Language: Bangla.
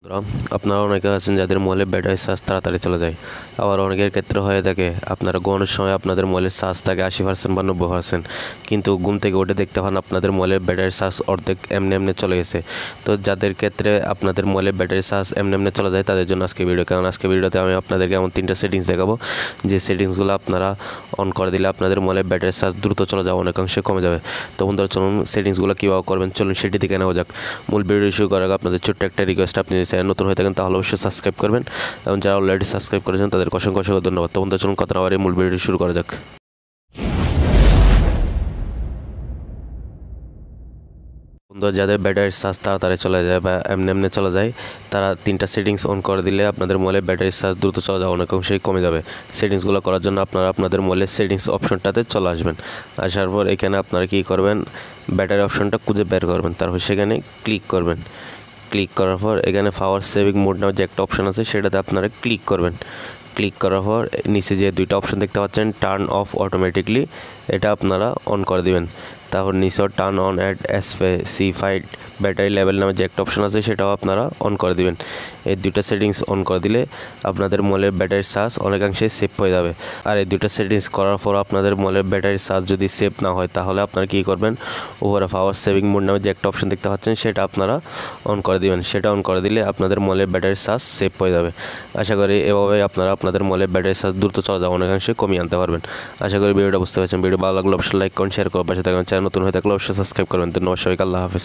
বন্ধুরা, আপনারা অনেকে আছেন যাদের মোবাইলের ব্যাটারি চার্জ তাড়াতাড়ি চলে যায়। আবার অনেকের ক্ষেত্রে হয়ে থাকে আপনারা ঘুমানোর সময় আপনাদের মোবাইলের চার্জ থাকে 80% বা 90%, কিন্তু ঘুম থেকে উঠে দেখতে পান আপনাদের মোবাইলের ব্যাটারির চার্জ অর্ধেক এমনি চলে গেছে। তো যাদের ক্ষেত্রে আপনাদের মোবাইলের ব্যাটারির চার্জ এমনি চলে যায় তাদের জন্য আজকে ভিডিও, কারণ আজকে ভিডিওতে আমি আপনাদেরকে এমন 3টা সেটিংস দেখাবো যে সেটিংসগুলো আপনারা অন করে দিলে আপনাদের মোবাইলের ব্যাটারির চার্জ দ্রুত চলে যাবে, অনেকাংশে কমে যাবে। তো বন্ধুরা চলুন সেটিংসগুলো কীভাবে করবেন চলুন সেটি দেখে নেওয়া যাক। মূল ভিডিও শুরু করার আগে আপনাদের ছোট্ট একটা রিকোয়েস্ট, আপনি যদি চ্যানেল নতুন হয়ে থাকেন তাহলে অবশ্যই সাবস্ক্রাইব করবেন, এবং যারা অলরেডি সাবস্ক্রাইব করেছেন তাদের অসংখ্য ধন্যবাদ। তো বন্ধুরা চলুন কথা না বাড়িয়ে মূল ভিডিও শুরু করা যাক। বন্ধুরা, যাদের ব্যাটারির চার্জ তাড়াতাড়ি চলে যায় বা এমনি চলে যায়, তারা 3টা সেটিংস অন করে দিলে আপনাদের মোবাইলের ব্যাটারির চার্জ দ্রুত চলে যাওয়া অনেকাংশেই কমে যাবে। সেটিংসগুলো করার জন্য আপনারা আপনাদের মোবাইলের সেটিংস অপশনটাতে চলে আসবেন। আসার পর এখানে আপনারা কী করবেন, ব্যাটারি অপশনটা খুঁজে বের করবেন, তারপর সেখানে ক্লিক করবেন। ক্লিক করার পর এখানে পাওয়ার সেভিং মোড নামে যে একটা অপশন আছে সেটাতে আপনারা ক্লিক করবেন। ক্লিক করার পর নিচে যে 2টা অপশন দেখতে পাচ্ছেন টার্ন অফ অটোমেটিকলি, এটা আপনারা অন করে দিবেন। তারপর নিচেও turn on at specified battery level নামে যে একটা অপশন আছে সেটাও আপনারা অন করে দিবেন। এই 2টা সেটিংস অন করে দিলে আপনাদের মোবাইলের ব্যাটারির চার্জ অনেকাংশে সেভ হয়ে যাবে। আর এই 2টা সেটিংস করার পর আপনাদের মোবাইলের ব্যাটারির চার্জ যদি সেভ না হয় তাহলে আপনারা কী করবেন, ওভারে পাওয়ার সেভিং মোড নামে যে একটা অপশন দেখতে পাচ্ছেন সেটা আপনারা অন করে দিবেন। সেটা অন করে দিলে আপনাদের মোবাইলের ব্যাটারির চার্জ সেভ হয়ে যাবে। আশা করি এভাবে আপনারা আপনাদের মোবাইলের ব্যাটারির চার্জ দ্রুত চলে যাওয়া অনেকাংশে কমিয়ে আনতে পারবেন। আশা করি ভিডিওটা বুঝতে পারছেন। ভিডিও ভালো লাগলে অবশ্যই লাইক করুন, শেয়ার করুন, পাশে থাকবেন। চ্যানেল নতুন হয়ে থাকলে অবশ্যই সাবস্ক্রাইব করবেন। ধন্যবাদ সবাইকে, আল্লাহ হাফেজ।